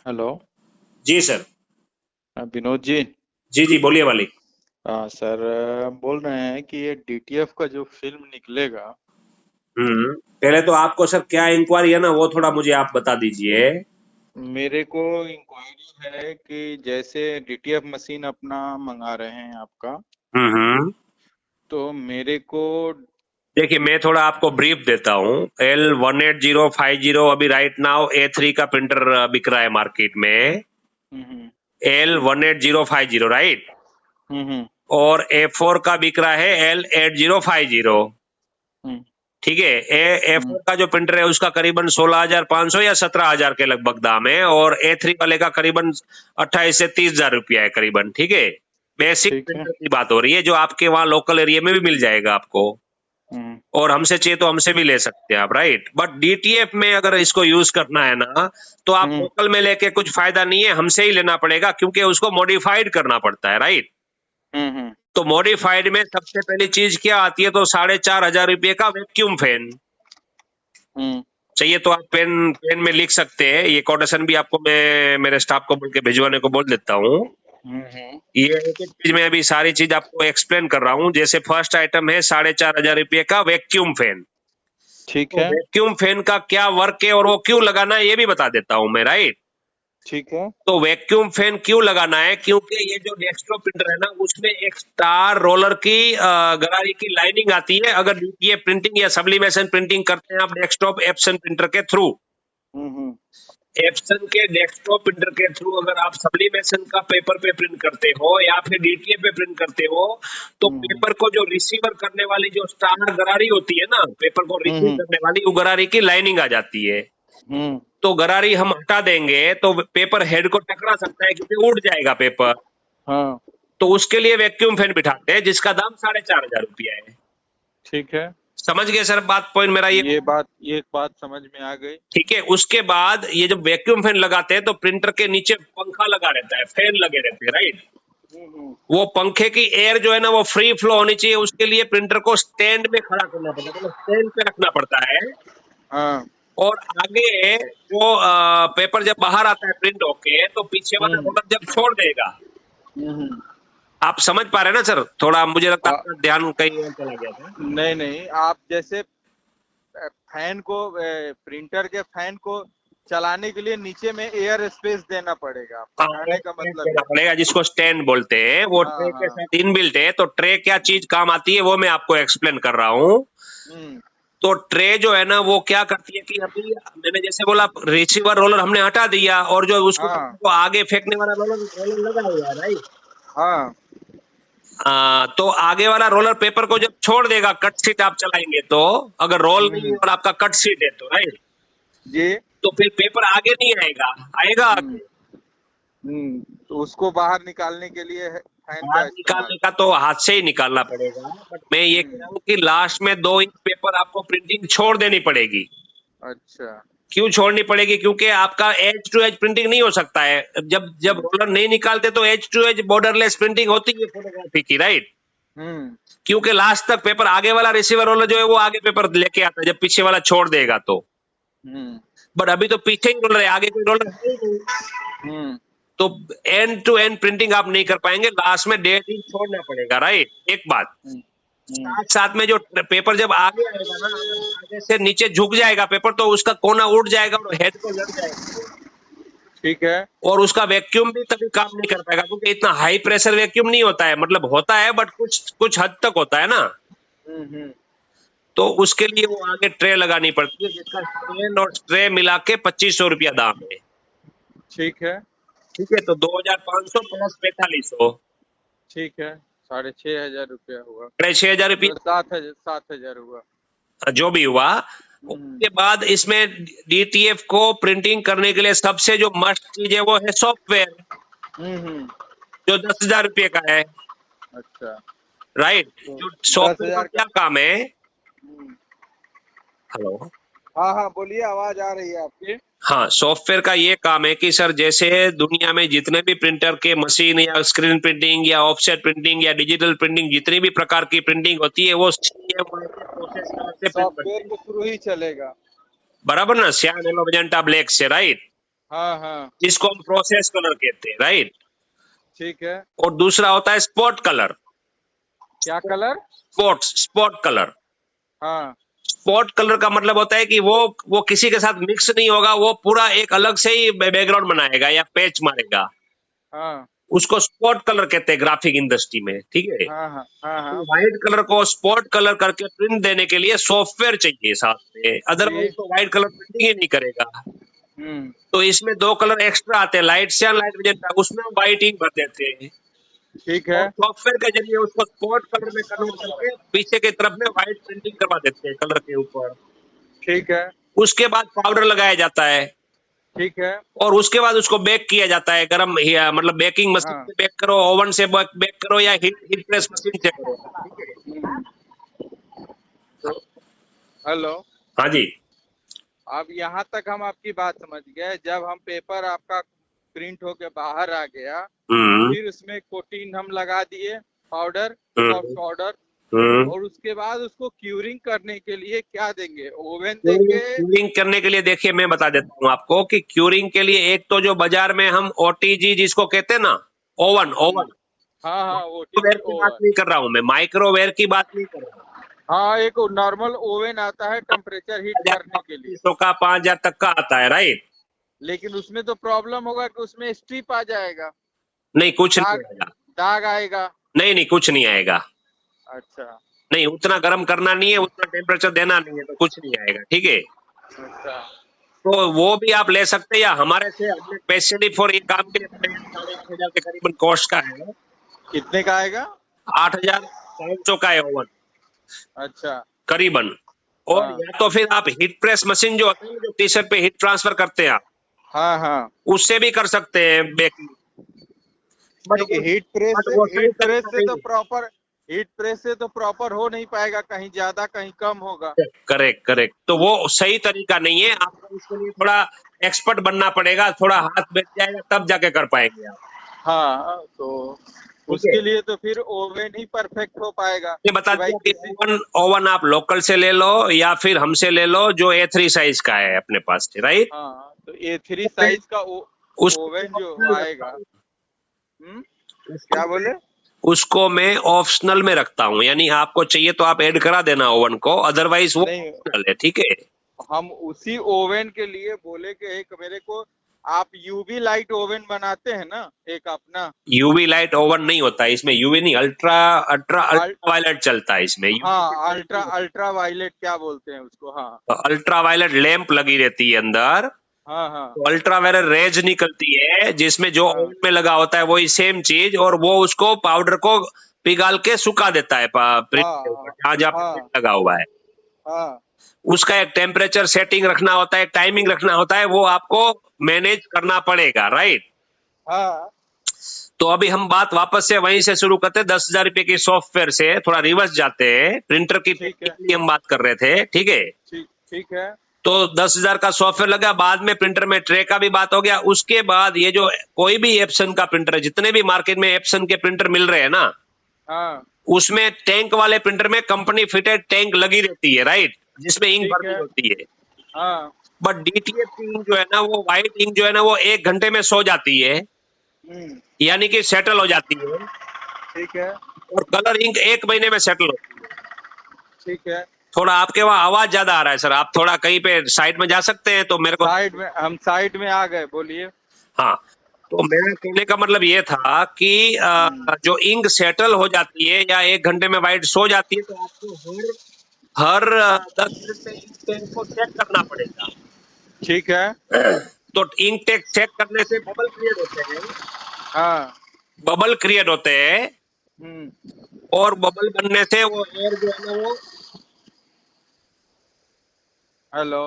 Hello. जी sir. Vinod ji. जी जी बोलिए मालिक। Sir, बोल रहे हैं कि ये डीटीएफ का जो फिल्म निकलेगा। पहले तो आपको सर क्या इंक्वायरी है ना, वो थोड़ा मुझे आप बता दीजिए। मेरे को इंक्वायरी है कि जैसे डीटीएफ मशीन अपना मंगा रहे हैं आपका, हम्म। तो मेरे को। देखिए मैं थोड़ा आपको ब्रीफ देता हूँ। L18050 अभी राइट नाउ A3 का प्रिंटर बिक रहा है मार्केट में। हम्म। L18050 right. हम्म। और A4 का बिक रहा है L8050। हम्म। ठीक है। A4 हम्म। का जो प्रिंटर है उसका करीबन 16,500 या 17,000 के लगभग दाम है, और A3 वाले का करीबन 28 से 30,000 रुपया है करीबन। ठीक है। बेसिक ठीक है। प्रिंटर की बात हो रही है जो आपके वहाँ लोकल एरिया में भी मिल जाएगा आपको। हम्म। और हमसे चाहिए तो हमसे भी ले सकते हैं आप, राइट। बट डीटीएफ में अगर इसको यूज करना है ना, तो आप हम्म। लोकल में लेके कुछ फायदा नहीं है, हमसे ही लेना पड़ेगा, क्योंकि उसको मॉडिफाइड करना पड़ता है, राइट। हम्म। तो मॉडिफाइड में सबसे पहली चीज क्या आती है, तो 4,500 रुपये का वैक्यूम फैन हम्म। चाहिए। तो आप पेन पेन में लिख सकते हैं, ये कोटेशन भी आपको मैं मेरे स्टाफ को बोल के भिजवाने को बोल देता हूँ। हम्म। ये एक एक चीज में अभी सारी चीज आपको एक्सप्लेन कर रहा हूँ। जैसे फर्स्ट आइटम है 4,500 रुपये का वैक्यूम फैन। ठीक तो है। वैक्यूम फैन का क्या वर्क है और वो क्यों लगाना है ये भी बता देता हूँ मैं, राइट। ठीक है। तो वैक्यूम फैन क्यों लगाना है, क्योंकि ये जो डेस्कटॉप प्रिंटर है ना, उसमें एक स्टार रोलर की गरारी की लाइनिंग आती है। अगर ये प्रिंटिंग या सब्लिमेशन प्रिंटिंग करते हैं आप डेस्कटॉप एप्सन प्रिंटर के थ्रू, हम्म। एप्सन के डेस्कटॉप प्रिंटर के थ्रू अगर आप सब्लिमेशन का पेपर पे प्रिंट करते हो या फिर डीटीए पे प्रिंट करते हो, तो हम्म। पेपर को जो रिसीवर करने वाली जो स्टार गरारी होती है ना, पेपर को रिसीव हम्म। करने वाली, वो गरारी की लाइनिंग आ जाती है। हम्म। तो गरारी हम हटा देंगे तो पेपर हेड को टकरा सकता है, क्योंकि उड़ जाएगा पेपर। हाँ। तो उसके लिए वैक्यूम फैन बिठाते हैं जिसका दाम 4,500 रुपया है। ठीक है। समझ गए सर बात, पॉइंट मेरा ये। ये बात समझ में आ गई। ठीक है। उसके बाद ये जब वैक्यूम फैन लगाते हैं तो प्रिंटर के नीचे पंखा लगा रहता है, फैन लगे रहते हैं, राइट। हम्म। वो पंखे की एयर जो है ना वो फ्री फ्लो होनी चाहिए, उसके लिए प्रिंटर को स्टैंड में खड़ा करना पड़ता है, मतलब स्टैंड पे रखना पड़ता है। हाँ। और आगे जो पेपर जब बाहर आता है प्रिंट होके, तो पीछे वाला हम्म। रोलर जब छोड़ देगा। हम्म। आप समझ पा रहे हैं ना सर, थोड़ा मुझे लगता है आ, आपका ध्यान कहीं और चला गया था। नहीं नहीं, आप जैसे फैन को, प्रिंटर के फैन को चलाने के लिए नीचे में एयर स्पेस देना पड़ेगा, हाँ, कहने का स्टैंड मतलब देना ये। पड़ेगा जिसको स्टैंड बोलते हैं, वो हाँ ट्रे के हाँ। साथ इनबिल्ट है। तो ट्रे क्या चीज काम आती है वो मैं आपको एक्सप्लेन कर रहा हूँ। हम्म। तो ट्रे जो है ना वो क्या करती है कि अभी मैंने जैसे बोला, रिसीवर रोलर हमने हटा दिया और जो उसको हाँ को आगे फेंकने वाला रोलर रोलर लगा हुआ है, राइट। हाँ। तो आगे वाला रोलर पेपर को जब छोड़ देगा, कट सीट आप चलाएंगे तो, अगर रोल नहीं हम्म। और आपका कट सीट है तो, राइट, जी। तो फिर पेपर आगे नहीं आएगा, आएगा हम्म। आगे। तो उसको बाहर निकालने के लिए फैन बाहर का इस्तेमाल। निकालने का तो हाथ से ही निकालना पड़ेगा, बट मैं ये कह रहा हम्म। हूँ कि लास्ट में 2 इंच पेपर आपको प्रिंटिंग छोड़ देनी पड़ेगी। अच्छा। क्यों छोड़नी पड़ेगी, क्योंकि आपका एज टू एज प्रिंटिंग नहीं हो सकता है। जब जब हम्म। रोलर नहीं निकालते तो edge to edge borderless printing होती है फोटोग्राफी की, राइट। हम्म। क्योंकि लास्ट तक पेपर आगे वाला रिसीवर रोलर जो है वो आगे पेपर लेके आता है जब पीछे वाला छोड़ देगा तो। हम्म। बट अभी तो पीछे ही रोलर है, आगे कोई रोलर है ही नहीं। हम्म। तो एंड टू एंड प्रिंटिंग आप नहीं कर पाएंगे, लास्ट में 1.5 इंच छोड़ना पड़ेगा, राइट। एक बात। हम्म। हम्म। साथ साथ में जो पेपर जब आगे आएगा ना, अगर आगे से नीचे झुक जाएगा पेपर तो उसका कोना उड़ जाएगा और हेड को लग जाएगा। ठीक है। और उसका वैक्यूम भी तभी काम नहीं कर पाएगा, क्योंकि इतना हाई प्रेशर वैक्यूम नहीं होता है, मतलब होता है बट कुछ कुछ हद तक होता है ना। हम्म। तो उसके लिए वो आगे ट्रे लगानी पड़ती है, जिसका स्टैंड और ट्रे मिला के 2,500 रुपया दाम है। ठीक है। ठीक है। तो 2,500 प्लस 4,500, ठीक है। 6,500 रुपया हुआ। 6,500 रुपये, 7,000 हुआ। जो भी हुआ। हम्म। उसके बाद इसमें डीटीएफ को प्रिंटिंग करने के लिए सबसे जो मस्ट चीज है वो है सॉफ्टवेयर, हम्म। जो 10,000 रुपये का है, अच्छा। राइट। तो जो दस सॉफ्टवेयर का हजार का। क्या काम है। हम्म। हेलो। हाँ हाँ, बोलिए, आवाज आ रही है आपकी। हाँ, सॉफ्टवेयर का ये काम है कि सर जैसे दुनिया में जितने भी प्रिंटर के मशीन या स्क्रीन प्रिंटिंग या ऑफसेट प्रिंटिंग या डिजिटल प्रिंटिंग, जितनी भी प्रकार की प्रिंटिंग होती है वो CMYK प्रोसेसर से प्रिंट बनती सॉफ्टवेयर है। के थ्रू ही चलेगा। बराबर ना, सियान, येलो, मैजेंटा, ब्लैक से, राइट। हाँ हाँ जिसको हम प्रोसेस कलर कहते हैं, राइट। ठीक है। और दूसरा होता है स्पॉट कलर। क्या कलर? Spot colour. हाँ स्पॉट कलर का मतलब होता है कि वो किसी के साथ मिक्स नहीं होगा, वो पूरा एक अलग से ही बैकग्राउंड बनाएगा या पैच मारेगा। हाँ उसको स्पॉट कलर कहते हैं ग्राफिक इंडस्ट्री में, ठीक है। हाँ हाँ हाँ हाँ। व्हाइट कलर को स्पॉट कलर करके प्रिंट देने के लिए सॉफ्टवेयर चाहिए साथ में, जी। अदरवाइज तो व्हाइट कलर प्रिंटिंग ही नहीं करेगा। हम्म। तो इसमें 2 कलर एक्स्ट्रा आते हैं, लाइट से लाइट मैजेंटा, उसमें हम व्हाइट इंक भर देते हैं ठीक है। और सॉफ्टवेयर के जरिए उसको स्पॉट कलर में कन्वर्ट करके पीछे की तरफ में व्हाइट प्रिंटिंग करवा देते हैं कलर के ऊपर। ठीक है। उसके बाद पाउडर लगाया जाता है ठीक है। और उसके बाद उसको बेक किया जाता है गरम मतलब बेकिंग मशीन हाँ। से बेक करो, ओवन से बेक करो या हीट प्रेस मशीन से करो, ठीक है। हम्म। तो हेलो। हाँ जी। अब यहाँ तक हम आपकी बात समझ गए। जब हम पेपर आपका प्रिंट होके बाहर आ गया, हम्म फिर उसमें कोटिन हम लगा दिए, पाउडर, सॉफ्ट हम्म पाउडर। हम्म और उसके बाद उसको क्यूरिंग करने के लिए क्या देंगे? ओवन देंगे? क्यूरिंग करने के लिए देखिए मैं बता देता हूँ आपको कि क्यूरिंग के लिए एक तो जो बाजार में हम ओटीजी जिसको कहते हैं ना, ओवन ओवन, हाँ हाँ, माइक्रोवेयर ओटीजी की बात ओवन। नहीं कर रहा हूँ मैं, माइक्रोवेयर की बात नहीं कर रहा हूँ। हाँ, एक नॉर्मल ओवन आता है टेम्परेचर हीट करने के लिए। 1500 का 5000 तक का आता है, राइट। लेकिन उसमें तो प्रॉब्लम होगा कि उसमें स्ट्रिप आ जाएगा, नहीं कुछ नहीं दाग, आएगा। दाग आएगा। नहीं नहीं कुछ नहीं आएगा। अच्छा। नहीं उतना गर्म करना नहीं है, उतना टेम्परेचर देना नहीं है, तो कुछ नहीं आएगा, ठीक है। अच्छा। तो वो भी आप ले सकते हैं या हमारे से, हमने स्पेशली फॉर ये काम के लिए 8,500 के करीबन कॉस्ट का है। कितने का आएगा? 8,500 का है ओवन अच्छा। करीबन। और हाँ या तो फिर आप हीट प्रेस मशीन जो होती है जो टी शर्ट पे हीट ट्रांसफर करते हैं आप, हाँ हाँ। उससे भी कर सकते हैं बेकिंग। बट देखिए, वो बट वो सही तरीका नहीं हीट प्रेस से तो प्रॉपर हो नहीं पाएगा, कहीं ज्यादा कहीं कम होगा। है। करेक्ट करेक्ट, तो वो सही तरीका नहीं है, आपको इसके लिए थोड़ा एक्सपर्ट बनना पड़ेगा, थोड़ा हाथ बैठ जाएगा तब जाके कर पाएंगे आप, हाँ, तो ठीक है। उसके लिए तो फिर ओवन ही परफेक्ट हो पाएगा ये बता कि भाई दिया कि किसी। ओवन ओवन आप लोकल से ले लो या फिर हमसे ले लो जो A3 साइज का है अपने पास, राइट। हाँ, तो A3 साइज का ओवन उसको जो optional रखता आएगा। हूँ। हम्म। उसको क्या बोले? उसको मैं ऑप्शनल में रखता हूँ, यानी आपको चाहिए तो आप ऐड करा देना ओवन को, अदरवाइज वो नहीं, ऑप्शनल है, ठीक है। हम उसी ओवन के लिए बोले कि एक मेरे को आप यूवी लाइट ओवन बनाते हैं ना, एक अपना। यूवी लाइट ओवन नहीं होता है इसमें, यूवी नहीं, अल्ट्रा अल्ट्रा अल, अल्ट्रा वायलेट चलता है इसमें, यूवी के हाँ, साथ अल्ट्रा नहीं होता। अल्ट्रा वायलेट क्या बोलते हैं उसको? हाँ अल्ट्रा वायलेट लैंप लगी रहती है अंदर, हाँ हाँ तो अल्ट्रा वायलेट रेज निकलती है जिसमें जो हाँ ओवन में लगा होता है वही सेम चीज, और वो उसको पाउडर को पिघाल के सुखा देता है प्रिंट के ऊपर हाँ जहाँ जहाँ पे हाँ प्रिंट लगा हुआ है। हाँ उसका एक टेम्परेचर सेटिंग रखना होता है, एक टाइमिंग रखना होता है, वो आपको मैनेज करना पड़ेगा, राइट। हाँ। तो अभी हम बात वापस से वहीं से शुरू करते हैं, 10,000 रुपए की सॉफ्टवेयर से थोड़ा रिवर्स जाते हैं, प्रिंटर की ठीक है। टेक्निकली हम बात कर रहे थे, ठीक है। ठीक ठीक है। तो 10,000 का सॉफ्टवेयर लगा, बाद में प्रिंटर में ट्रे का भी बात हो गया, उसके बाद ये जो कोई भी एप्सन का प्रिंटर है, जितने भी मार्केट में एप्सन के प्रिंटर मिल रहे हैं ना, हाँ। उसमें टैंक वाले प्रिंटर में कंपनी फिटेड टैंक लगी रहती है, राइट, जिसमें इंक ठीक भरनी है। होती है। हाँ। बट डीटीएफ की इंक जो है ना, वो व्हाइट इंक जो है ना, वो 1 घंटे में सो जाती है, यानी कि सेटल हो जाती है। ठीक है। और कलर इंक 1 महीने में सेटल होती है। ठीक है। थोड़ा आपके वहाँ आवाज ज्यादा आ रहा है सर, आप थोड़ा कहीं पे साइड में जा सकते हैं तो मेरे को। साइड में आ गए, बोलिए। हाँ, तो मेरे कहने का मतलब ये था कि जो इंक सेटल हो जाती है या 1 घंटे में व्हाइट सो जाती है, तो आपको हर 10 मिनट में इंक टैंक को चेक करना पड़ेगा। ठीक है। तो इंक टैंक चेक करने से बबल क्रिएट होते हैं, हाँ। बबल क्रिएट होते हैं, हम्म। और बबल बनने से वो एयर जो है ना वो, हेलो।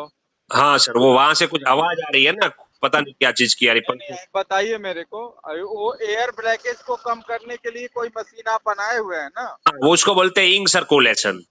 हाँ सर, वो वहां से कुछ आवाज आ रही है ना, पता नहीं क्या चीज की आ रही नहीं नहीं, है। आप बताइए मेरे को। वो एयर ब्लैकेज को कम करने के लिए कोई मशीन आप बनाए हुए हैं ना? वो उसको बोलते हैं इंक सर्कुलेशन।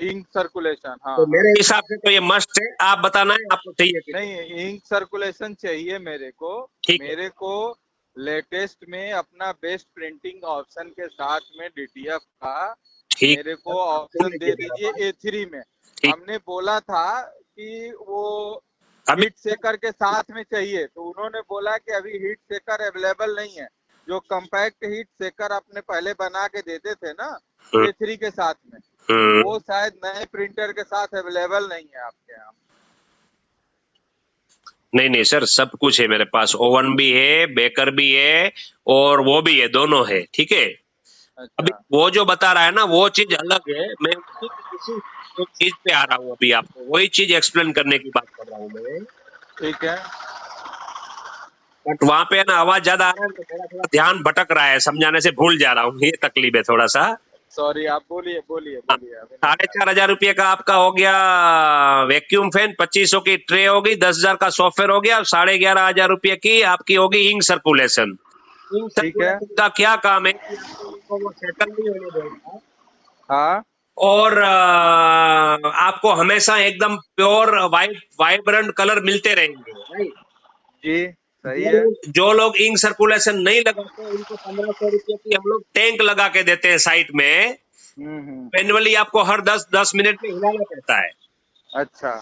इंक सर्कुलेशन, हाँ तो हाँ। मेरे हिसाब से तो ये मस्ट है, आप बताना है आपको चाहिए कि नहीं। नहीं, इंक सर्कुलेशन चाहिए मेरे को। ठीक है, मेरे को लेटेस्ट में अपना बेस्ट प्रिंटिंग ऑप्शन के साथ में डीटीएफ का ठीक मेरे है, को आप सुन ऑप्शन दे लीजिए मेरा दीजिए बात। A3 में। ठीक, हमने बोला था कि वो अभी हीट सेकर के साथ में चाहिए, तो उन्होंने बोला कि अभी हीट सेकर अवेलेबल नहीं है। जो कंपैक्ट हीट सेकर अपने पहले बना के देते थे ना A3 के साथ में, वो शायद नए प्रिंटर के साथ अवेलेबल नहीं है आपके यहाँ। नहीं नहीं सर, सब कुछ है मेरे पास। ओवन भी है, बेकर भी है, और वो भी है, दोनों है। ठीक है, अभी अच्छा वो जो बता रहा है ना वो चीज अलग है। मैं उसी एक चीज पे आ रहा हूँ, अभी आपको वही चीज एक्सप्लेन करने की बात कर रहा हूँ मैं। ठीक है। बट वहां पे ना आवाज ज्यादा आ रहा है तो थोड़ा थोड़ा ध्यान भटक रहा है, समझाने से भूल जा रहा हूँ, ये तकलीफ है थोड़ा सा। सॉरी, आप बोलिए बोलिए बोलिए, अभी नहीं आ रहा। 4,500 रुपये का आपका हो गया वैक्यूम फैन, 2500 की ट्रे होगी, 10,000 का सॉफ्टवेयर हो गया, 11,500 रुपये की आपकी होगी इंक सर्कुलेशन। इंक ठीक है। सर्कुलेशन का क्या काम है कि आपको इनको वो सेटल नहीं होने देगा, हाँ और आपको हमेशा एकदम प्योर वाइब्रेंट कलर मिलते रहेंगे, राइट। जी, सही है। जो लोग इंक सर्कुलेशन नहीं लगाते उनको 1,500 रुपये की हम लोग टैंक लगा के देते हैं साइट में। हम्म। मैनुअली आपको हर 10 मिनट में हिलाना पड़ता है, अच्छा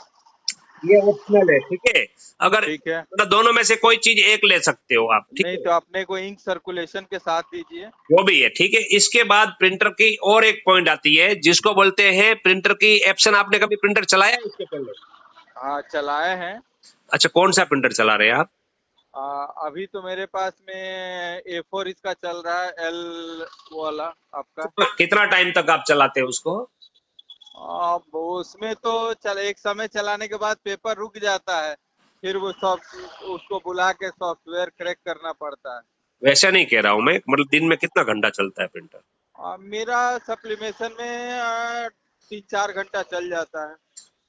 ये ऑप्शनल है। ठीक है, अगर ठीक है। मतलब दोनों में से कोई चीज एक ले सकते हो आप। ठीक नहीं है, तो अपने को इंक सर्कुलेशन के साथ दीजिए। वो भी है। ठीक है, इसके बाद प्रिंटर की और एक पॉइंट आती है जिसको बोलते हैं प्रिंटर की एप्सन। आपने कभी प्रिंटर चलाया है इसके पहले? हाँ चलाए हैं। अच्छा, कौन सा प्रिंटर चला रहे हैं आप? अभी तो मेरे पास में A4 इसका चल रहा है, एल वाला आपका। कितना टाइम तक आप चलाते हैं उसको? अब उसमें तो एक समय चलाने के बाद पेपर रुक जाता है, फिर वो उसको बुला के सॉफ्टवेयर क्रैक करना पड़ता है। वैसा नहीं कह रहा हूं मैं, मतलब दिन में कितना घंटा चलता है प्रिंटर? मेरा सप्लीमेशन में 3-4 घंटा चल जाता है।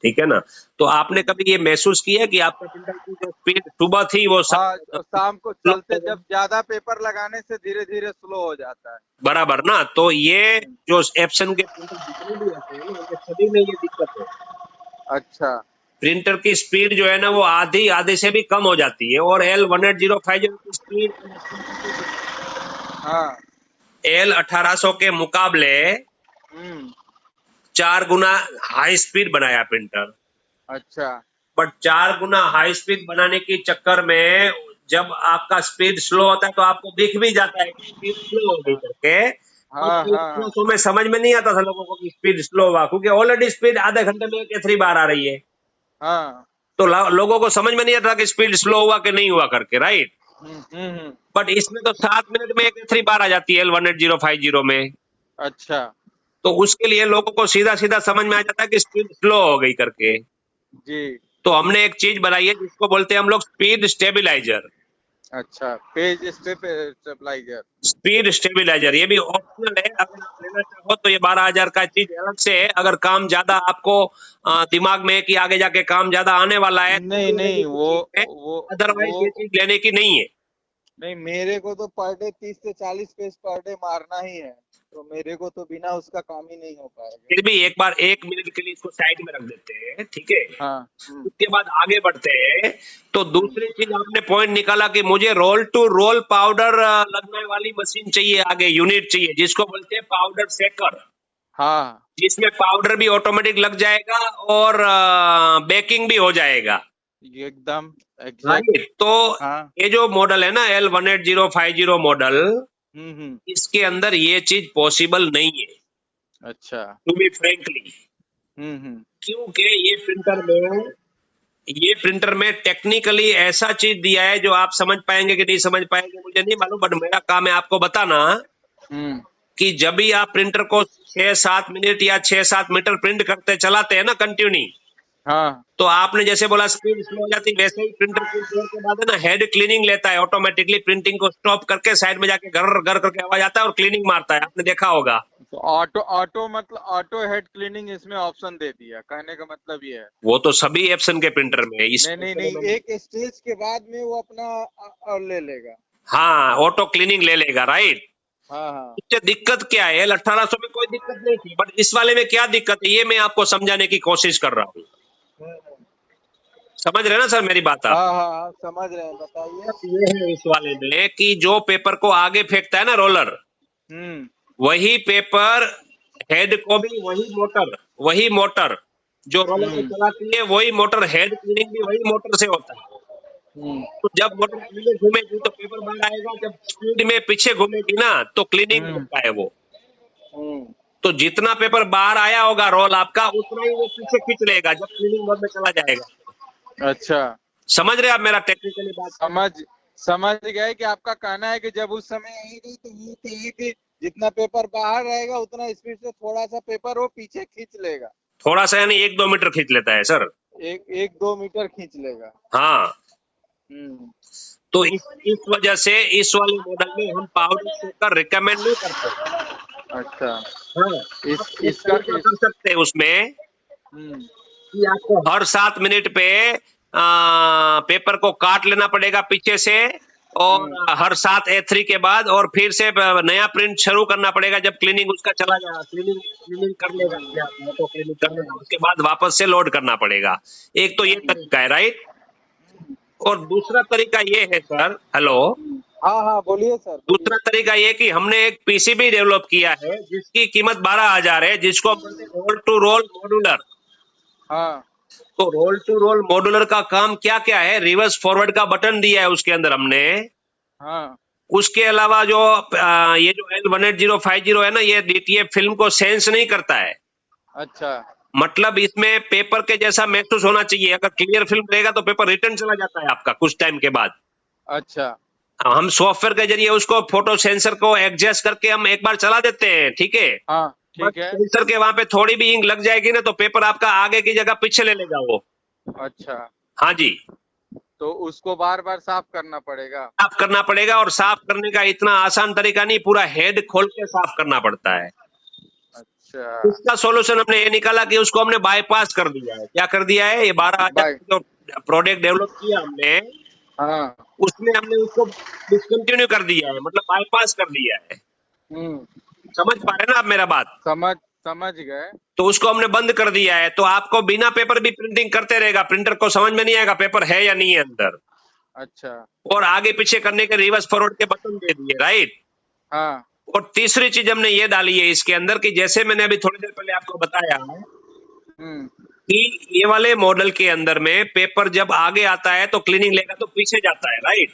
ठीक है ना, तो आपने कभी ये महसूस किया कि आपका प्रिंटर की जो स्पीड सुबह थी वो हाँ, शाम को स्लो चलते हो गई? जब ज्यादा पेपर लगाने से धीरे धीरे स्लो हो जाता है। बराबर ना, तो ये जो एप्सन के प्रिंटर जितने भी आते हैं ना उनके सभी में ये दिक्कत है। अच्छा। प्रिंटर की स्पीड जो है ना वो आधी आधे से भी कम हो जाती है, और L18050 की स्पीड हाँ। L1800 के मुकाबले हम्म। 4 गुना हाई स्पीड बनाया प्रिंटर। अच्छा। बट 4 गुना हाई स्पीड बनाने के चक्कर में जब आपका स्पीड स्लो होता है तो आपको दिख भी जाता है कि स्पीड स्लो हो गई करके। हाँ हाँ तो में समझ में नहीं आता था लोगों को कि स्पीड स्लो हुआ, क्योंकि ऑलरेडी स्पीड आधे घंटे में एक A3 बार आ रही है। हाँ। तो लोगों को समझ में नहीं आता कि स्पीड स्लो हुआ कि नहीं हुआ करके, राइट। हम्म। बट इसमें तो 7 मिनट में एक A3 बार आ जाती है L18050 में। अच्छा। तो उसके लिए लोगों को सीधा सीधा समझ में आ जाता है कि स्पीड स्लो हो गई करके। जी। तो हमने एक चीज बनाई है जिसको बोलते हैं हम लोग स्पीड स्टेबिलाईजर। अच्छा, पेज स्टेबलाइजर। स्पीड स्टेबिलाईजर ये भी ऑप्शनल है, अगर आप लेना चाहो तो ये 12,000 का चीज अलग से है। अगर काम ज्यादा आपको दिमाग में है कि आगे जाके काम ज्यादा आने वाला है नहीं नहीं, अदरवाइज ये चीज लेने की नहीं है। नहीं, मेरे को तो पर डे 30 से 40 पेज पर डे मारना ही है, तो मेरे को तो बिना उसका काम ही नहीं हो पाएगा। फिर भी एक बार 1 मिनट के लिए इसको साइड में रख देते हैं, ठीक है। हाँ। उसके बाद आगे बढ़ते हैं। तो दूसरी चीज आपने पॉइंट निकाला कि मुझे रोल टू रोल पाउडर लगने वाली मशीन चाहिए, आगे यूनिट चाहिए जिसको बोलते हैं पाउडर सेकर। हाँ जिसमें पाउडर भी ऑटोमेटिक लग जाएगा और बेकिंग भी हो जाएगा, एकदम एग्जैक्ट। राइट। तो हाँ। ये जो मॉडल है ना L18050 मॉडल, हम्म। इसके अंदर ये चीज पॉसिबल नहीं है, अच्छा। To be frankly. हम्म। क्योंकि ये प्रिंटर में टेक्निकली ऐसा चीज दिया है जो आप समझ पाएंगे कि नहीं समझ पाएंगे मुझे नहीं मालूम, बट मेरा काम है आपको बताना हम्म। कि जब भी आप प्रिंटर को 6-7 मिनट या 6-7 मीटर प्रिंट करते चलाते हैं ना कंटिन्यू, हाँ। तो आपने जैसे बोला स्पीड स्लो हो जाती है, वैसे ही प्रिंटर कुछ देर के बाद है ना हेड क्लीनिंग लेता है ऑटोमेटिकली, प्रिंटिंग को स्टॉप करके साइड में जाके घर घर करके आवाज आता है और क्लीनिंग मारता है, आपने देखा होगा। तो ऑटो ऑटो मतलब ऑटो हेड क्लीनिंग इसमें ऑप्शन दे दिया, कहने का मतलब ये है। वो तो सभी एप्सन के प्रिंटर में है नहीं, एक स्टेज के बाद में वो अपना और ले लेगा। हाँ, ऑटो क्लीनिंग ले लेगा, राइट। हाँ हाँ। इससे दिक्कत क्या है? L1800 में कोई दिक्कत नहीं थी, बट इस वाले में क्या दिक्कत है ये मैं आपको समझाने की कोशिश कर रहा हूँ। समझ रहे हैं ना सर मेरी बात आप? हाँ हाँ हाँ, समझ रहे हैं, बताइए। ये है इस वाले में कि जो पेपर को आगे फेंकता है ना रोलर, वही पेपर हेड को भी वही मोटर जो रोलर को चलाती है वही मोटर, हेड क्लीनिंग भी वही मोटर से होता है। तो जब मोटर पीछे घूमेगी तो पेपर बाहर आएगा, जब स्पीड में पीछे घूमेगी ना तो क्लीनिंग होता है वो। तो जितना पेपर बाहर आया होगा रोल आपका, उतना ही वो पीछे खींच लेगा जब क्लीनिंग मोड में चला जाएगा। अच्छा, समझ रहे आप मेरा टेक्निकली बात? समझ गए कि आपका कहना है कि जब उस समय आएगी तो ये चाहिए कि जितना पेपर बाहर रहेगा उतना स्पीड से थोड़ा सा पेपर वो पीछे खींच लेगा। थोड़ा सा यानी 1-2 मीटर खींच लेता है सर। 1-2 मीटर खींच लेगा। हाँ, तो इस वजह से इस वाले मॉडल में हम पावर शेकर रिकमेंड नहीं करते। अच्छा, हाँ, इसका कर सकते हैं उसमें कि आपको हर 7 मिनट पे पेपर को काट लेना पड़ेगा पीछे से, और हर 7 A3 के बाद, और फिर से नया प्रिंट शुरू करना पड़ेगा जब क्लीनिंग उसका चला जाएगा। क्लीनिंग कर लेगा, तो क्लीनिंग कर लेगा, उसके बाद वापस से लोड करना पड़ेगा। एक तो ये तरीका है, राइट। और दूसरा तरीका ये है सर, हेलो, हाँ बोलिए सर। दूसरा तरीका ये कि हमने एक पीसीबी डेवलप किया है जिसकी कीमत 12,000 है, जिसको रोल टू रोल मॉड्यूलर। हाँ, तो रोल टू रोल मॉड्यूलर का काम क्या क्या है, रिवर्स फॉरवर्ड का बटन दिया है उसके अंदर हमने। हाँ, उसके अलावा जो ये जो L18050 है ना, ये DTF फिल्म को सेंस नहीं करता है। अच्छा, मतलब इसमें पेपर के जैसा महसूस होना चाहिए। अगर क्लियर फिल्म रहेगा तो पेपर रिटर्न चला जाता है आपका कुछ टाइम के बाद। अच्छा, हम सॉफ्टवेयर के जरिए उसको फोटो सेंसर को एडजस्ट करके हम एक बार चला देते हैं, ठीक है। हाँ, ठीक है। सेंसर के वहां पे थोड़ी भी इंक लग जाएगी ना तो पेपर आपका आगे की जगह पीछे ले लेगा वो। अच्छा, हाँ जी। तो उसको बार बार साफ करना पड़ेगा। साफ करना पड़ेगा, और साफ करने का इतना आसान तरीका नहीं, पूरा हेड खोल के साफ करना पड़ता है। अच्छा, इसका सॉल्यूशन हमने ये निकाला कि उसको हमने बाईपास कर दिया है। क्या कर दिया है? ये 12,000 जो प्रोडक्ट डेवलप किया हमने, हाँ, उसमें हमने उसको डिसकंटिन्यू कर दिया है, मतलब बाईपास कर दिया है। समझ पा रहे ना आप मेरा बात? समझ गए। तो उसको हमने बंद कर दिया है, तो आपको बिना पेपर भी प्रिंटिंग करते रहेगा। प्रिंटर को समझ में नहीं आएगा पेपर है या नहीं है अंदर। अच्छा, और आगे पीछे करने के रिवर्स फॉरवर्ड के बटन दे दिए, राइट। हाँ, और तीसरी चीज हमने ये डाली है इसके अंदर कि जैसे मैंने अभी थोड़ी देर पहले आपको बताया कि ये वाले मॉडल के अंदर में पेपर जब आगे आता है तो क्लीनिंग लेगा तो पीछे जाता है, राइट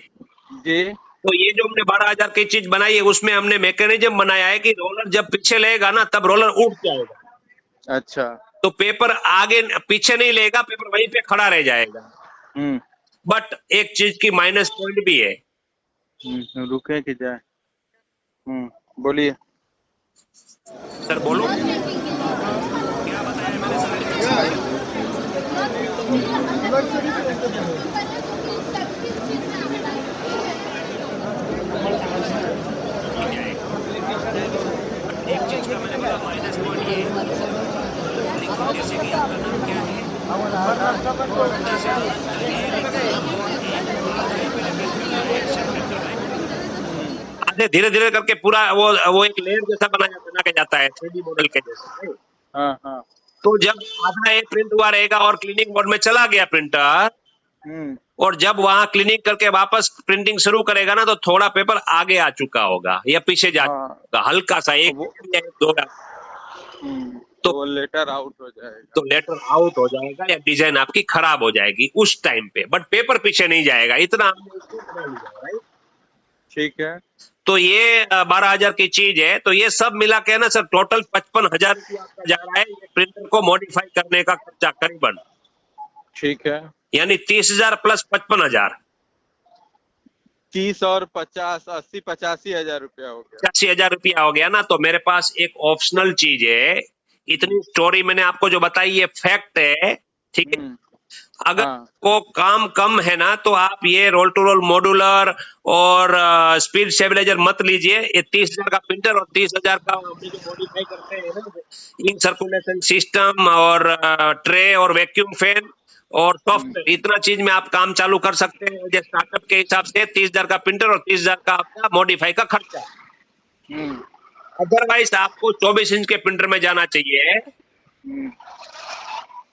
जी। तो ये जो हमने 12,000 की चीज बनाई है उसमें हमने मैकेनिज्म बनाया है कि रोलर जब पीछे लेगा ना तब रोलर उठ जाएगा। अच्छा, तो पेपर आगे पीछे नहीं लेगा, पेपर वहीं पे खड़ा रह जाएगा। बट एक चीज की माइनस पॉइंट भी है। रुके कि जाए। बोलिए सर, बोलो। क्या बताया मैंने सर? एक चीज का मैंने बोला माइनस पॉइंट ये, जैसे कि आपका नाम क्या है? आधे धीरे धीरे करके पूरा वो एक लेयर जैसा बना के जाता है 3D मॉडल के जैसे। हाँ हाँ। तो जब आधा एक प्रिंट हुआ रहेगा और क्लीनिंग मोड में चला गया प्रिंटर, और जब वहां क्लीनिंग करके वापस प्रिंटिंग शुरू करेगा ना तो थोड़ा पेपर आगे आ चुका होगा या पीछे जा चुका होगा, हल्का सा एक या 2। तो वो लेटर आउट हो जाएगा। तो लेटर आउट हो जाएगा या डिजाइन आपकी खराब हो जाएगी उस टाइम पे, बट पेपर पीछे नहीं जाएगा। इतना हमने उसको बना लिया, राइट। ठीक है, तो ये 12,000 की चीज है। तो ये सब मिला के ना सर टोटल 55,000 रुपया आपका जा रहा है ये प्रिंटर को मॉडिफाई करने का खर्चा करीबन। ठीक है, यानी 30,000 प्लस 55,000, 30 और 50, 80-85,000 रुपया हो गया। 85,000 रुपया हो गया ना। तो मेरे पास एक ऑप्शनल चीज है। इतनी स्टोरी मैंने आपको जो बताई ये फैक्ट है, ठीक है। अगर को काम कम है ना तो आप ये रोल टू रोल मॉड्यूलर और स्पीड स्टेबलाइजर मत लीजिए। ये 30,000 का प्रिंटर और 30,000 का हमने जो मॉडिफाई करते हैं ना, इंक सर्कुलेशन सिस्टम और ट्रे और वैक्यूम फैन और सॉफ्टवेयर, इतना चीज में आप काम चालू कर सकते हैं। जैसे स्टार्टअप के हिसाब से 30,000 का प्रिंटर और 30,000 का आपका मॉडिफाई का खर्चा। अदरवाइज आपको 24 इंच के प्रिंटर में जाना चाहिए।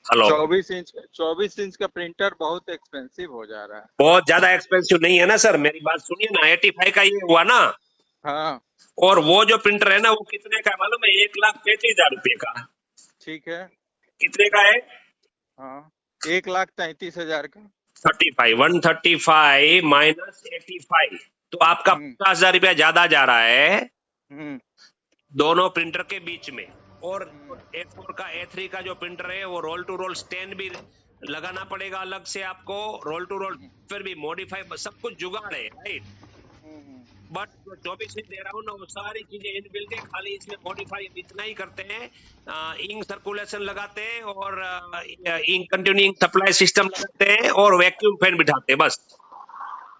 हेलो, 24 इंच का प्रिंटर बहुत एक्सपेंसिव हो जा रहा है। बहुत ज्यादा एक्सपेंसिव नहीं है ना सर, मेरी बात सुनिए ना। 85 का ये हुआ ना। हाँ, और वो जो प्रिंटर है ना वो कितने का मालूम है? 1,35,000 रुपए का। ठीक है, कितने का है? हाँ, 1,35,000 का। 35, 135 माइनस 85, तो आपका हम्म 50,000 रुपया ज्यादा जा रहा है हम्म दोनों प्रिंटर के बीच में। और हम्म A4 का A3 का जो प्रिंटर है वो रोल टू रोल स्टैंड भी लगाना पड़ेगा अलग से आपको, रोल टू रोल फिर भी मॉडिफाई, सब कुछ जुगाड़ है, राइट। हम्म। बट जो 24 इंच दे रहा हूँ ना, वो सारी चीजें इनबिल्ट है, खाली इसमें मॉडिफाई इतना ही करते हैं, इंक सर्कुलेशन लगाते हैं और इंक कंटिन्यूइंग सप्लाई सिस्टम लगाते हैं और वैक्यूम फैन बिठाते हैं बस।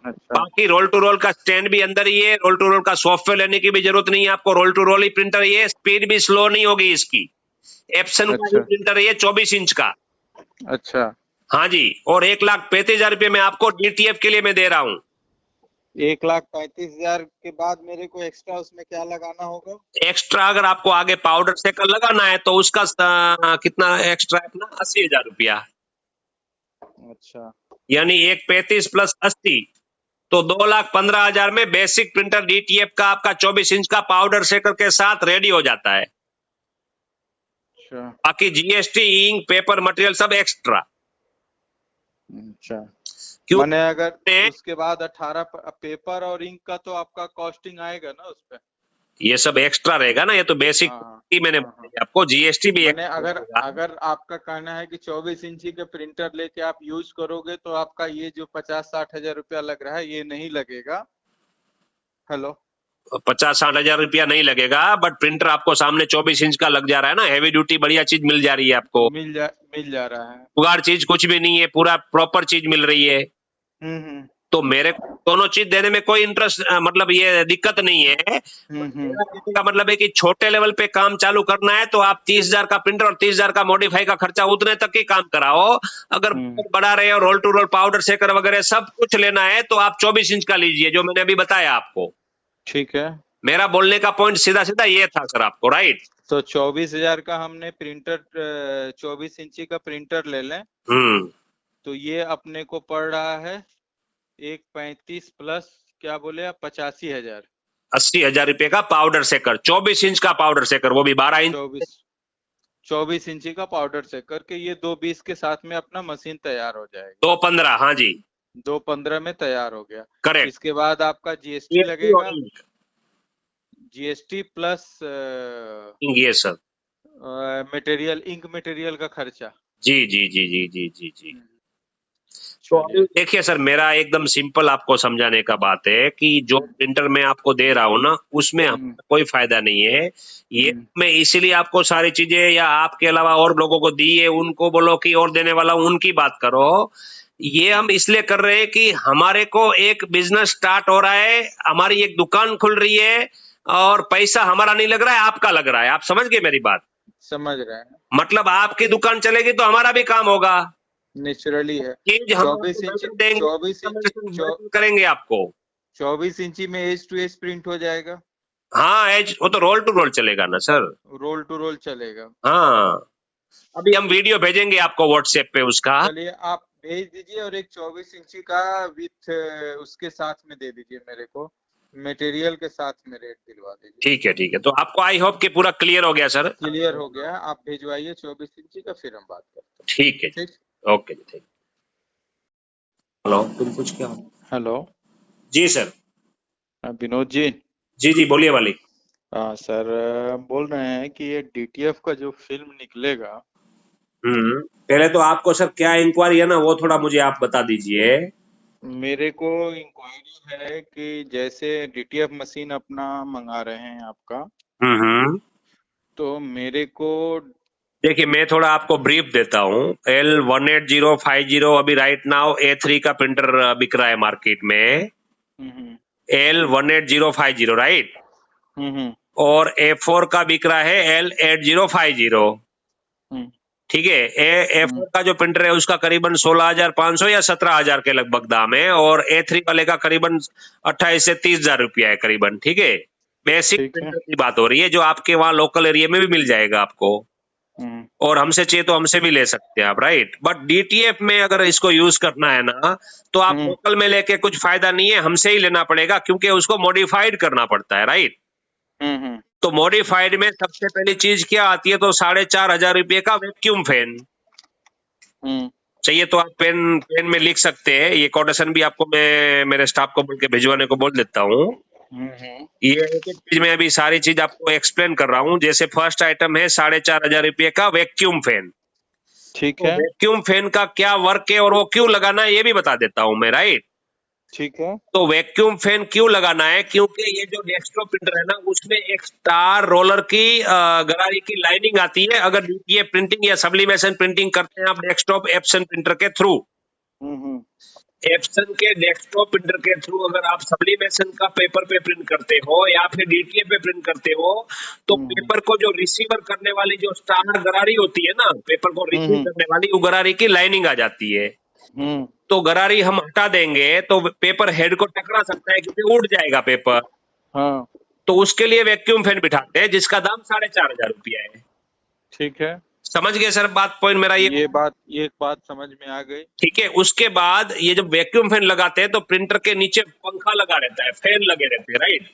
अच्छा बाकी रोल टू रोल का स्टैंड भी अंदर ही है, रोल टू रोल का सॉफ्टवेयर लेने की भी जरूरत नहीं है आपको, रोल टू रोल ही प्रिंटर ये, स्पीड भी स्लो नहीं होगी इसकी। एप्सन का ही अच्छा प्रिंटर है ये, 24 इंच का। अच्छा। हाँ जी, और 1,35,000 रुपये में आपको डीटीएफ के लिए मैं दे रहा हूँ। 1,35,000 के बाद मेरे को एक्स्ट्रा उसमें क्या लगाना होगा? एक्स्ट्रा अगर आपको आगे पाउडर सेकर लगाना है तो उसका कितना एक्स्ट्रा है अपना, 80,000 रुपया, अच्छा यानी 1,35 प्लस 80, तो 2,15,000 में बेसिक प्रिंटर डीटीएफ का आपका 24 इंच का पाउडर सेकर के साथ रेडी हो जाता है। अच्छा बाकी जीएसटी, इंक, पेपर, मटेरियल सब एक्स्ट्रा। अच्छा। क्यों? मैंने अगर उसके बाद 18 पेपर और इंक का तो आपका कॉस्टिंग आएगा ना उस पे? ये सब एक्स्ट्रा रहेगा ना, ये तो बेसिक हाँ ही मैंने हाँ बताई हाँ। आपको, जीएसटी भी मैंने एक्स्ट्रा अगर रहेगा। अगर आपका कहना है कि 24 इंची के प्रिंटर लेके आप यूज करोगे तो आपका ये जो 50-60 हजार रुपया लग रहा है ये नहीं लगेगा। हेलो? 50-60 हजार रुपया नहीं लगेगा, बट प्रिंटर आपको सामने 24 इंच का लग जा रहा है ना, हैवी ड्यूटी बढ़िया चीज मिल जा रही है आपको, मिल जा रहा है। जुगाड़ चीज कुछ भी नहीं है, पूरा प्रॉपर चीज मिल रही है। हम्म। तो मेरे को दोनों चीज देने में कोई इंटरेस्ट, मतलब ये दिक्कत नहीं है। हम्म। मेरा कहने का मतलब है कि छोटे लेवल पे काम चालू करना है तो आप 30,000 का प्रिंटर और 30,000 का मॉडिफाई का खर्चा उतने तक ही काम कराओ। अगर हम्म। बढ़ा रहे हो, रोल टू रोल पाउडर सेकर वगैरह सब कुछ लेना है तो आप 24 इंच का लीजिए, जो मैंने अभी बताया आपको। ठीक है। मेरा बोलने का पॉइंट सीधा सीधा ये था सर आपको, राइट। तो 24,000 का हमने प्रिंटर 24 इंची का प्रिंटर ले लें हम्म तो ये अपने को पड़ रहा है 1,35 प्लस क्या बोले आप, 85,000। 80,000 रुपये का पाउडर सेकर, 24 इंच का पाउडर सेकर, वो भी 12 इंच। 24 इंची का पाउडर से करके ये 2,20 के साथ में अपना मशीन तैयार हो जाएगी। 215, हाँ जी 2,15 में तैयार हो गया। करेक्ट। इसके बाद आपका जीएसटी लगेगा, इंक, जीएसटी प्लस ये सब। मटेरियल, इंक मटेरियल का खर्चा। जी जी जी जी जी जी जी। तो अभी चलिए। देखिए सर, मेरा एकदम सिंपल आपको समझाने का बात है कि जो प्रिंटर मैं आपको दे रहा हूँ ना, उसमें हमारा कोई फायदा नहीं है। ये मैं इसीलिए आपको सारी चीजें, या आपके अलावा और लोगों को दी है, उनको बोलो कि और देने वाला हूं, उनकी बात करो। ये हम इसलिए कर रहे हैं कि हमारे को एक बिजनेस स्टार्ट हो रहा है, हमारी एक दुकान खुल रही है, और पैसा हमारा नहीं लग रहा है, आपका लग रहा है। आप समझ गए मेरी बात? समझ रहे हैं। मतलब आपकी दुकान चलेगी तो हमारा भी काम होगा, नेचुरली है। चीज हम 24 इंच आपको देंगे, 24 इंच करेंगे आपको। 24 इंची में एज टू एज प्रिंट हो जाएगा। हाँ एज, वो तो रोल टू रोल चलेगा ना सर। रोल टू रोल चलेगा। हाँ, अभी हम वीडियो भेजेंगे आपको व्हाट्सएप पे उसका। चलिए आप भेज दीजिए और एक 24 इंची का विथ उसके साथ में दे दीजिए मेरे को, मटेरियल के साथ में रेट दिलवा दीजिए। ठीक है ठीक है, तो आपको आई होप कि पूरा क्लियर हो गया सर। क्लियर हो गया, आप भिजवाइए 24 इंची का, फिर हम बात करते हैं। ठीक है, ठीक। ओके जी, ठीक। हेलो, तुम कुछ क्या? हेलो जी सर। विनोद जी। जी जी बोलिए मालिक। हाँ सर, बोल रहे हैं कि ये डीटीएफ का जो फिल्म निकलेगा, पहले तो आपको सर क्या इंक्वायरी है ना, वो थोड़ा मुझे आप बता दीजिए। मेरे को इंक्वायरी है कि जैसे डीटीएफ मशीन अपना मंगा रहे हैं आपका, तो मेरे को देखिए मैं थोड़ा आपको ब्रीफ देता हूँ। L18050 अभी राइट नाउ A3 का प्रिंटर बिक रहा है मार्केट में, L18050 राइट, और A4 का बिक रहा है L8050। ठीक है, A4 का जो प्रिंटर है उसका करीबन 16,500 या 17,000 के लगभग दाम है, और A3 वाले का करीबन 28 से 30,000 रुपया है करीबन। ठीक है, बेसिक प्रिंटर की बात हो रही है, जो आपके वहाँ लोकल एरिया में भी मिल जाएगा आपको, और हमसे चाहिए तो हमसे भी ले सकते हैं आप, राइट। बट डीटीएफ में अगर इसको यूज करना है ना, तो आप लोकल में लेके कुछ फायदा नहीं है, हमसे ही लेना पड़ेगा, क्योंकि उसको मॉडिफाइड करना पड़ता है, राइट। तो मॉडिफाइड में सबसे पहली चीज क्या आती है, तो 4,500 रुपये का वैक्यूम फैन। चाहिए तो आप पेन पेन में लिख सकते हैं। ये कोटेशन भी आपको मैं मेरे स्टाफ को बोल के भिजवाने को बोल देता हूँ। ये एक एक चीज में अभी सारी चीज आपको एक्सप्लेन कर रहा हूँ। जैसे फर्स्ट आइटम है 4,500 रुपये का वैक्यूम फैन। ठीक तो है। वैक्यूम फैन का क्या वर्क है और वो क्यों लगाना है ये भी बता देता हूँ मैं, राइट। ठीक है। तो वैक्यूम फैन क्यों लगाना है, क्योंकि ये जो डेस्कटॉप प्रिंटर है ना उसमें एक स्टार रोलर की गरारी की लाइनिंग आती है। अगर ये प्रिंटिंग या सब्लिमेशन प्रिंटिंग करते हैं आप डेस्कटॉप एप्सन प्रिंटर के थ्रू, एप्सन के डेस्कटॉप प्रिंटर के थ्रू अगर आप सब्लिमेशन का पेपर पे प्रिंट करते हो या फिर डीटीए पे प्रिंट करते हो, तो पेपर को जो रिसीवर करने वाली जो स्टार गरारी होती है ना, पेपर को रिसीव करने वाली, वो गरारी की लाइनिंग आ जाती है। तो गरारी हम हटा देंगे तो पेपर हेड को टकरा सकता है क्योंकि उड़ जाएगा पेपर। हाँ। तो उसके लिए वैक्यूम फैन बिठाते हैं जिसका दाम 4,500 रुपया है। ठीक है। समझ गए सर बात, पॉइंट मेरा ये बात समझ में आ गई। ठीक है। उसके बाद ये जब वैक्यूम फैन लगाते हैं तो प्रिंटर के नीचे पंखा लगा रहता है, फैन लगे रहते हैं, राइट।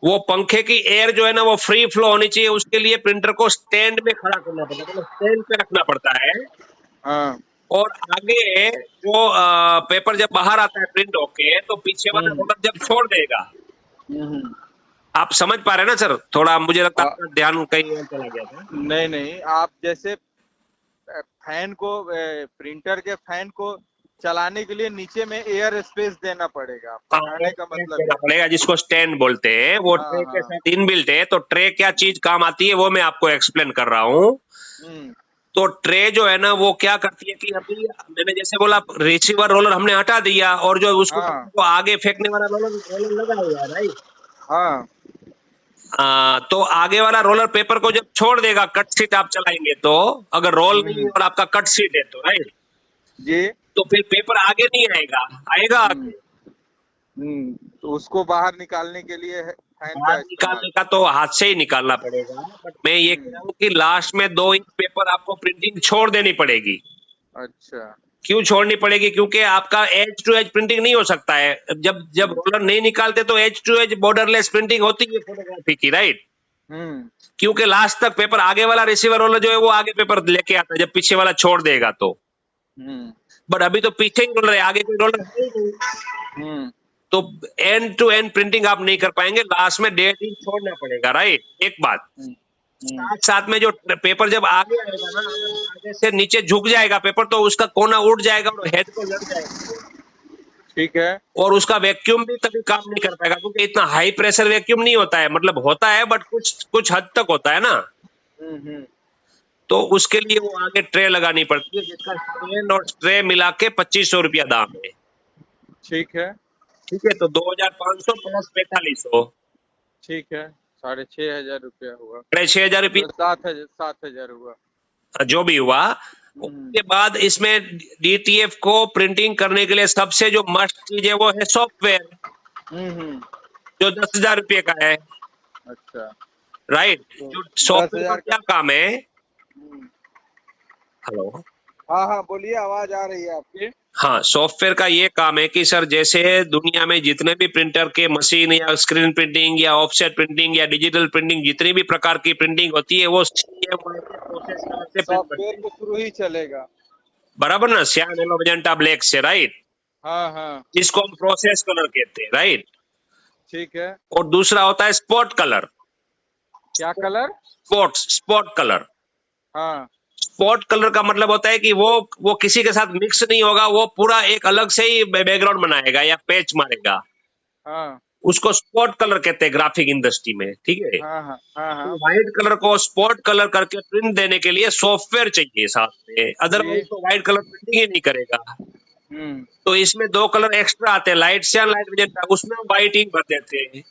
वो पंखे की एयर जो है ना वो फ्री फ्लो होनी चाहिए। उसके लिए प्रिंटर को स्टैंड में खड़ा करना पड़ता है, मतलब स्टैंड पे रखना पड़ता है। हाँ। और आगे जो पेपर जब बाहर आता है प्रिंट होके, तो पीछे वाला रोलर जब छोड़ देगा, आप समझ पा रहे हैं ना सर? थोड़ा मुझे लगता है आपका ध्यान कहीं और चला गया था। नहीं, आप जैसे फैन को प्रिंटर के फैन को चलाने के लिए नीचे में एयर स्पेस देना पड़ेगा। कहने का मतलब देना पड़ेगा, जिसको स्टैंड बोलते हैं। वो ट्रे के साथ इनबिल्ट है। तो ट्रे क्या चीज काम आती है वो मैं आपको एक्सप्लेन कर रहा हूँ। तो ट्रे जो है ना वो क्या करती है कि अभी मैंने जैसे बोला रिसीवर रोलर हमने हटा दिया और जो उसको तो आगे फेंकने वाला रोलर लगा हुआ है, राइट। हाँ। तो आगे वाला रोलर पेपर को जब छोड़ देगा, कट सीट आप चलाएंगे तो, अगर रोल नहीं और आपका कट सीट है तो, राइट जी, तो फिर पेपर आगे नहीं आएगा, आएगा आगे। तो उसको बाहर निकालने के लिए बाहर निकालने का तो हाथ से ही निकालना पड़ेगा। बट मैं ये कह रहा हूँ कि लास्ट में 2 इंच पेपर आपको प्रिंटिंग छोड़ देनी पड़ेगी। अच्छा। क्यों छोड़नी पड़ेगी? क्योंकि आपका एज टू एज प्रिंटिंग नहीं हो सकता है। जब रोलर नहीं निकालते तो edge to edge borderless printing होती है फोटोग्राफी की, राइट। क्योंकि लास्ट तक पेपर आगे वाला रिसीवर रोलर जो है वो आगे पेपर लेके आता है जब पीछे वाला छोड़ देगा तो। बट अभी तो पीछे ही रोलर है, आगे कोई रोलर नहीं। तो एंड टू एंड प्रिंटिंग आप नहीं कर पाएंगे, लास्ट में 1.5 इंच छोड़ना पड़ेगा, राइट। एक बात साथ में जो पेपर जब आगे आएगा ना, आगे से नीचे झुक जाएगा पेपर तो उसका कोना उड़ जाएगा और हेड को लग जाएगा। ठीक है। और उसका वैक्यूम भी कभी काम नहीं कर पाएगा क्योंकि इतना हाई प्रेशर वैक्यूम नहीं होता है। मतलब होता है बट कुछ हद तक होता है ना। तो उसके लिए वो आगे ट्रे लगानी पड़ती है जिसका स्टैंड और ट्रे मिला के 2,500 रुपया दाम है। ठीक है। ठीक है, तो 2,500 प्लस 4,500, ठीक है, 6,500 रुपया हुआ। 6,500 रुपया, 7,000 हुआ, जो भी हुआ। उसके बाद इसमें डीटीएफ को प्रिंटिंग करने के लिए सबसे जो मस्ट चीज है वो है सॉफ्टवेयर, जो 10,000 रुपये का है। अच्छा, राइट। जो सॉफ्टवेयर का क्या काम है? हेलो, हाँ बोलिए, आवाज आ रही है आपकी। हाँ, सॉफ्टवेयर का ये काम है कि सर जैसे दुनिया में जितने भी प्रिंटर के मशीन या स्क्रीन प्रिंटिंग या ऑफसेट प्रिंटिंग या डिजिटल प्रिंटिंग, जितनी भी प्रकार की प्रिंटिंग होती है वो सॉफ्टवेयर के थ्रू ही चलेगा, बराबर ना। सियान, येलो, मैजेंटा, ब्लैक से, राइट। हाँ। जिसको हम प्रोसेस कलर कहते हैं, राइट। ठीक है। और दूसरा होता है स्पॉट कलर। क्या कलर? Spot colour. हाँ। स्पॉट कलर का मतलब होता है कि वो किसी के साथ मिक्स नहीं होगा, वो पूरा एक अलग से ही बैकग्राउंड बनाएगा या पैच मारेगा। हाँ। उसको स्पॉट कलर कहते हैं ग्राफिक इंडस्ट्री में, ठीक है। हाँ। तो व्हाइट कलर को स्पॉट कलर करके प्रिंट देने के लिए सॉफ्टवेयर चाहिए साथ में, अदरवाइज तो व्हाइट कलर प्रिंटिंग ही नहीं करेगा। तो इसमें 2 कलर एक्स्ट्रा आते हैं, लाइट से लाइट मैजेंटा, उसमें हम व्हाइट इंक भर देते हैं।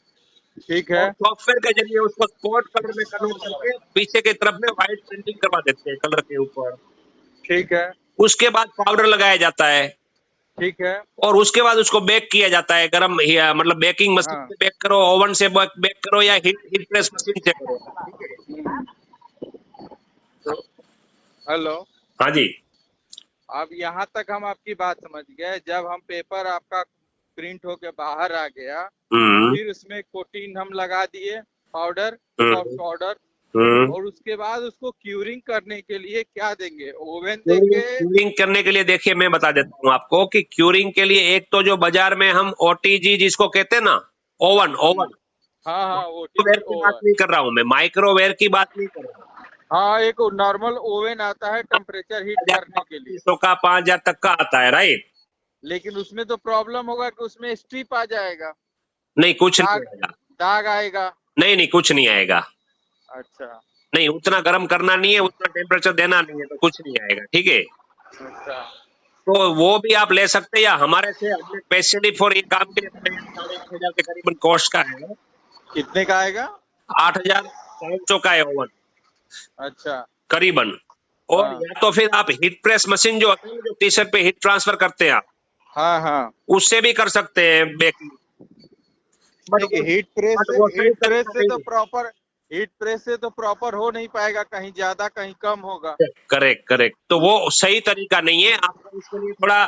ठीक है। सॉफ्टवेयर के जरिए उसको स्पॉट कलर में कन्वर्ट करके पीछे की तरफ में व्हाइट प्रिंटिंग करवा देते हैं कलर के ऊपर। ठीक है। उसके बाद पाउडर लगाया जाता है। ठीक है। और उसके बाद उसको बेक किया जाता है, गरम मतलब बेकिंग मशीन से बेक करो, ओवन से बेक करो या हीट प्रेस मशीन से करो। हेलो, हाँ जी। अब यहाँ तक हम आपकी बात समझ गए। जब हम पेपर आपका प्रिंट होके बाहर आ गया, फिर उसमें कोटिंग हम लगा दिए, पाउडर, सॉफ्ट पाउडर, और उसके बाद उसको क्यूरिंग करने के लिए क्या देंगे, ओवन देंगे? क्यूरिंग करने के लिए देखिए मैं बता देता हूँ आपको कि क्यूरिंग के लिए एक तो जो बाजार में हम ओटीजी जिसको कहते हैं ना, ओवन ओवन, हाँ हाँ, माइक्रोवेव की बात नहीं कर रहा हूँ मैं, माइक्रोवेव की बात नहीं कर रहा हूँ। हाँ, एक नॉर्मल ओवन आता है टेम्परेचर हीट करने के लिए, 500 का 5000 तक का आता है, राइट? लेकिन उसमें तो प्रॉब्लम होगा कि उसमें स्ट्रिप आ जाएगा, नहीं कुछ नहीं दाग आएगा, दाग आएगा। नहीं नहीं कुछ नहीं आएगा, अच्छा नहीं उतना गर्म करना नहीं है, उतना टेम्परेचर देना नहीं है, तो कुछ नहीं आएगा, ठीक है? अच्छा। तो वो भी आप ले सकते हैं, या हमारे से हमने स्पेशली फॉर ये काम के लिए 8,500 के करीबन कॉस्ट का है। कितने का आएगा? 8,500 का है ओवन अच्छा। करीबन। और हाँ या तो फिर आप हीट प्रेस मशीन जो होती है, जो टी शर्ट पे हीट ट्रांसफर करते हैं आप, हाँ हाँ, उससे भी कर सकते हैं बेकिंग। देखिए हीट प्रेस बट वो सही तरीका से नहीं तो है। प्रॉपर, हीट प्रेस से तो प्रॉपर हो नहीं पाएगा, कहीं ज्यादा कहीं कम होगा। करेक्ट करेक्ट, तो वो सही तरीका नहीं है, आपको उसके लिए थोड़ा